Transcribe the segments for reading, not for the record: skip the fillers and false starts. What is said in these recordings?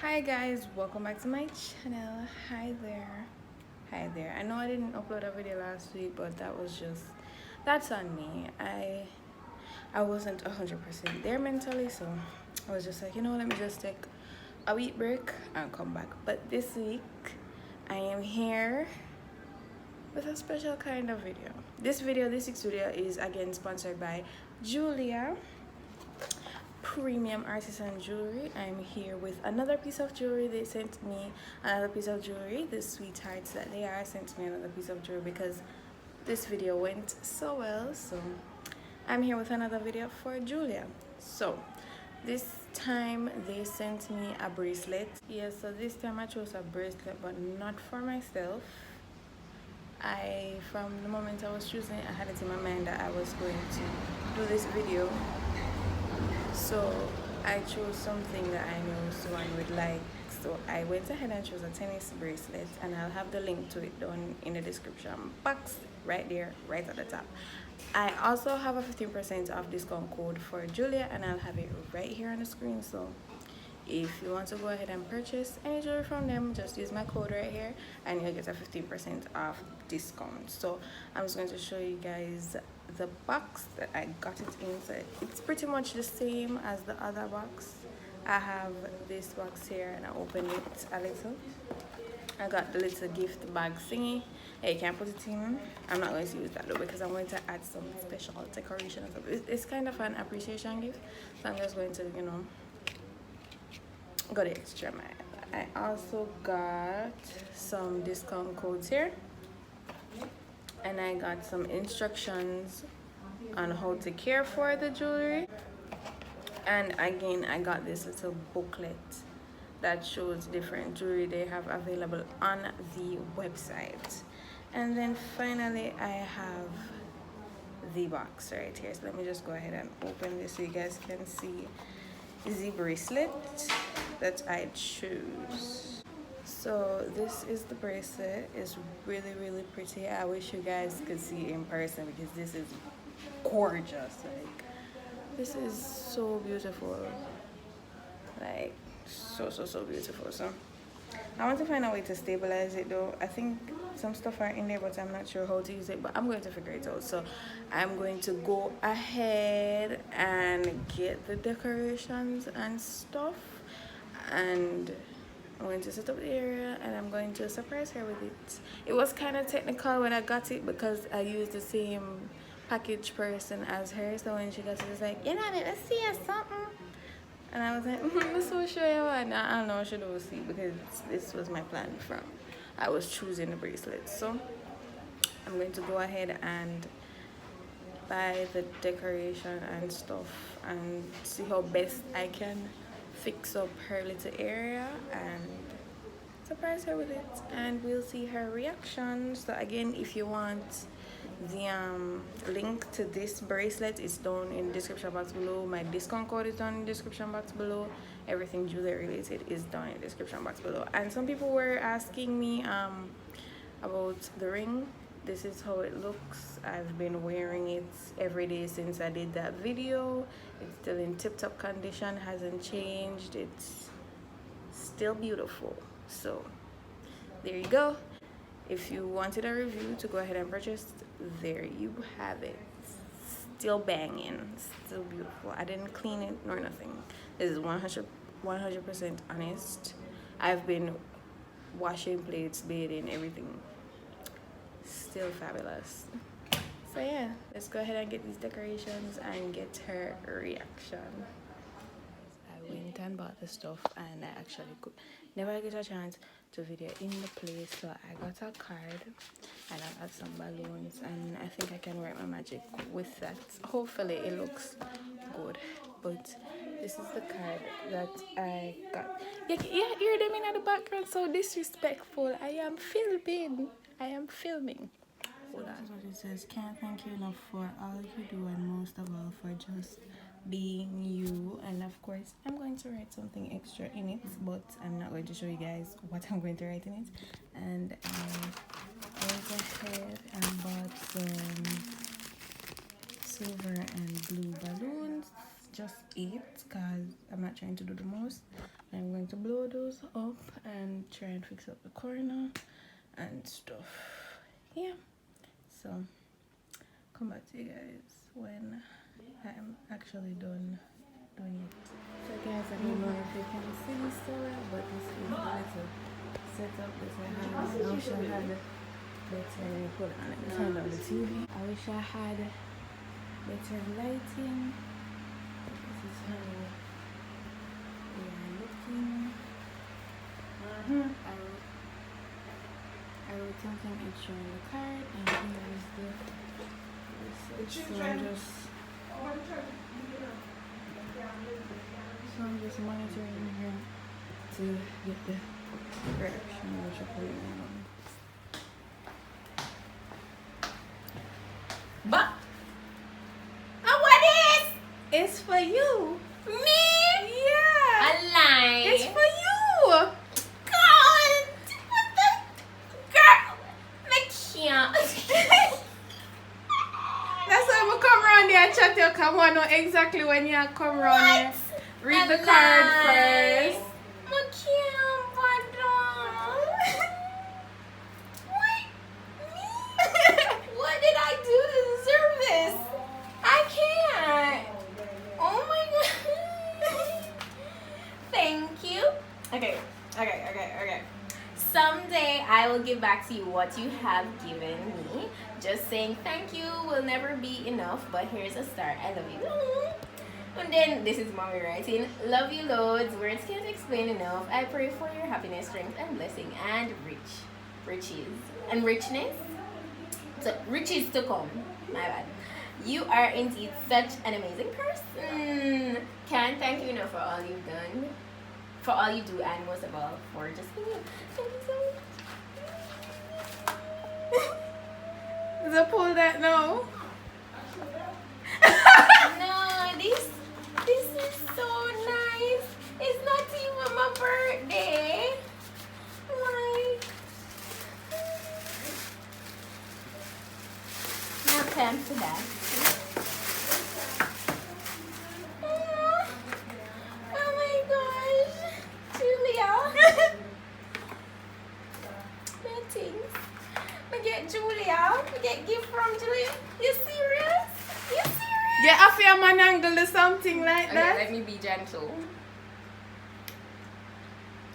Hi guys, welcome back to my channel. Hi there. I know I didn't upload a video last week, but that's on me. I wasn't 100% there mentally, so I was just like, let me just take a week break and come back. But this week I am here with a special kind of video. This week's video is again sponsored by Jeulia Premium Artisan Jewelry. I'm here with another piece of jewelry. They sent me another piece of jewelry. The sweethearts that they are sent me another piece of jewelry because this video went so well. So I'm here with another video for Jeulia. So this time they sent me a bracelet. Yeah, so this time I chose a bracelet, but not for myself. From the moment I was choosing, I had it in my mind that I was going to do this video. So I chose something that I know someone would like. So I went ahead and chose a tennis bracelet, and I'll have the link to it down in the description box right there, right at the top. I also have a 15% off discount code for Jeulia, and I'll have it right here on the screen. So if you want to go ahead and purchase any jewelry from them, just use my code right here and you'll get a 15% off discount. So I'm just going to show you guys the box that I got it in. So it's pretty much the same as the other box. I have this box here and I opened it a little. I got the little gift bag thingy. Hey, you can put it in. I'm not going to use that though because I'm going to add some special decoration. It's kind of an appreciation gift, so I'm just going to got the extra mile. I also got some discount codes here, and I got some instructions on how to care for the jewelry. And again, I got this little booklet that shows different jewelry they have available on the website. And then finally I have the box right here. So let me just go ahead and open this so you guys can see the bracelet that I choose. So this is the bracelet. It's really pretty. I wish you guys could see it in person because this is gorgeous. Like, this is so beautiful, like so beautiful. So I want to find a way to stabilize it though. I think some stuff are in there, but I'm not sure how to use it, but I'm going to figure it out. So I'm going to go ahead and get the decorations and stuff, and I'm going to set up the area and I'm going to surprise her with it. It was kind of technical when I got it because I used the same package person as her. So when she got it, it's like, let's see something. And I was like, I'm so sure you want. I don't know what she do see because this was my plan from I was choosing the bracelet. So I'm going to go ahead and buy the decoration and stuff and see how best I can fix up her little area and surprise her with it, and we'll see her reaction. So again, if you want the link to this bracelet, is down in the description box below. My discount code is down in the description box below. Everything jewelry related is down in the description box below. And some people were asking me about the ring. This is how it looks. I've been wearing it every day since I did that video. It's still in tip-top condition, hasn't changed. It's still beautiful. So there you go. If you wanted a review to go ahead and purchase, there you have it. Still banging, still beautiful. I didn't clean it nor nothing. This is 100% honest. I've been washing plates, bathing, everything. Still fabulous. So yeah, let's go ahead and get these decorations and get her reaction. I went and bought the stuff, and I actually could never get a chance to video in the place. So I got a card and I got some balloons, and I think I can work my magic with that. Hopefully it looks good. But this is the card that I got. Yeah, hear them in the background, so disrespectful. I am filming. Hold on. This is what it says. Can't thank you enough for all you do, and most of all for just being you. And of course I'm going to write something extra in it, but I'm not going to show you guys what I'm going to write in it. And I went ahead and bought some silver and blue balloons, just 8 because I'm not trying to do the most. I'm going to blow those up and try and fix up the corner and stuff. Yeah, so come back to you guys when I'm actually done doing it. So guys, I don't know if you can see this so well, but this is the little setup that I have. I wish I had better, hold on, let me turn on the TV. I wish I had better lighting. This is how we are looking. I wrote something extra on the card, and here is the receipt. So I'm just monitoring here to get the correction which I put it on. But what is? It's for you. Me? Yeah. A lie. It's for you. God. What the girl? Make sure. That's why we come around there and chat you. Come on, know exactly when you come around here. Read the card first. What did I do to deserve this? I can't. Oh my god. Thank you. Okay. Someday I will give back to you what you have given me. Just saying thank you will never be enough, but here's a start. I love you. And then this is mommy writing, love you loads, words can't explain enough. I pray for your happiness, strength, and blessing, and riches and richness. So riches to come. My bad. You are indeed such an amazing person. Can't thank you enough for all you've done, for all you do, and most of all for just being you. Thank you so much. Does it pull that now? No, this is so nice. It's not even my birthday. Like, no time for that. Oh my gosh, Jeulia. Bad things. I get Jeulia. I get gift from Jeulia. You serious? You serious? Yeah, I feel man angle or something like that. Okay, let me be gentle.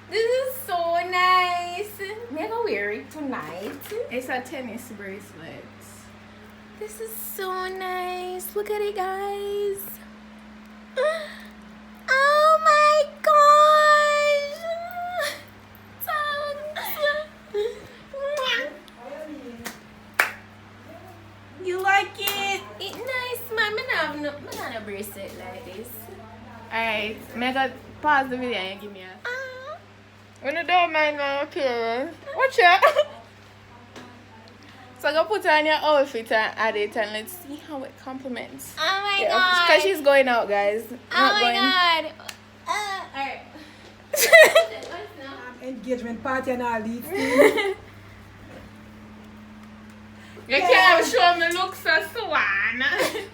This is so nice. I'm gonna wear it tonight. It's a tennis bracelet. This is so nice. Look at it, guys. Oh my gosh. You like it? It's nice, man. I have no bracelet like this. Alright, I'm gonna pause the video and give me a. When you don't mind my appearance, watch it. So I'm gonna put on your outfit and add it, and let's see how it complements. Oh my god! Because she's going out, guys. Oh my god! Alright. Engagement party and all these things. You can't show me look so swan.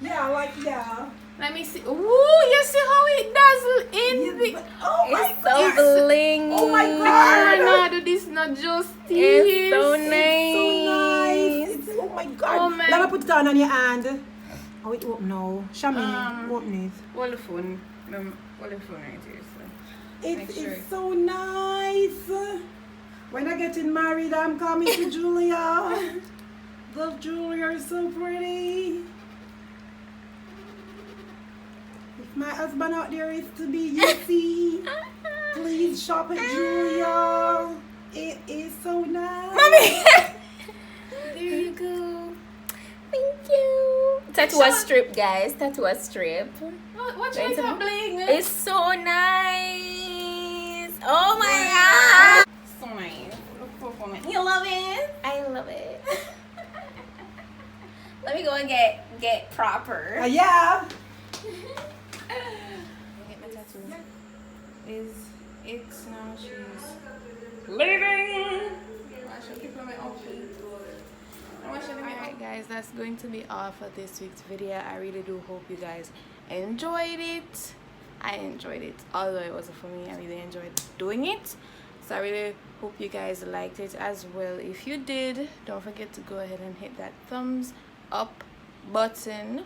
Yeah. Let me see. Ooh, you see how it dazzle in the. Oh my god! It's so bling. Oh my god! No, this is not just It's so nice. Oh my god! Oh my. Let me put it on your hand. Oh, it open now. Show me. Open it. Hold the phone. Hold the phone right here. So. It's so nice. When I get married, I'm coming to Jeulia. The Jeulia is so pretty. If my husband out there is to be, you see, please shop at Jeulia. It is so nice. Mommy! There you go. Thank you. Tattoo a strip, guys. Tattoo a strip. What's your bling? It's so nice. Oh my god. So nice. You love it? I love it. Let me go and get proper. Yeah. Get my tattoo. Is X now? She's leaving. Alright guys, that's going to be all for this week's video. I really do hope you guys enjoyed it. I enjoyed it. Although it wasn't for me, I really enjoyed doing it. So I really hope you guys liked it as well. If you did, don't forget to go ahead and hit that thumbs up button.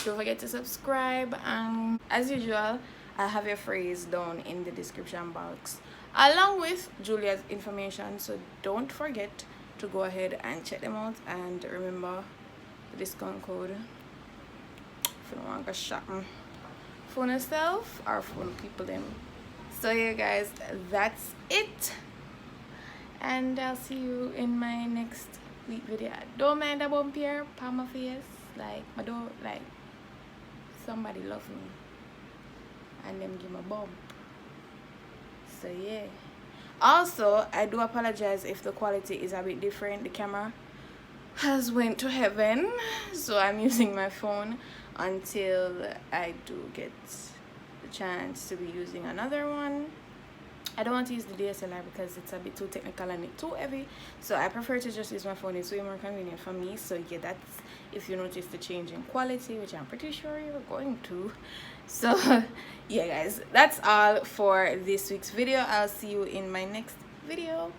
Don't forget to subscribe, and as usual, I'll have your phrase down in the description box along with Jeulia's information, so don't forget to go ahead and check them out. And remember the discount code if you don't want to go shopping for yourself or for people them. So yeah guys, that's it, and I'll see you in my next week video. Don't mind the bump here on my face, like I don't like somebody love me and them give me a bump. So yeah, also I do apologize if the quality is a bit different. The camera has went to heaven, so I'm using my phone until I do get the chance to be using another one. I don't want to use the DSLR because it's a bit too technical and it's too heavy, so I prefer to just use my phone. It's way more convenient for me. So yeah, that's if you notice the change in quality, which I'm pretty sure you're going to. So yeah guys, that's all for this week's video. I'll see you in my next video.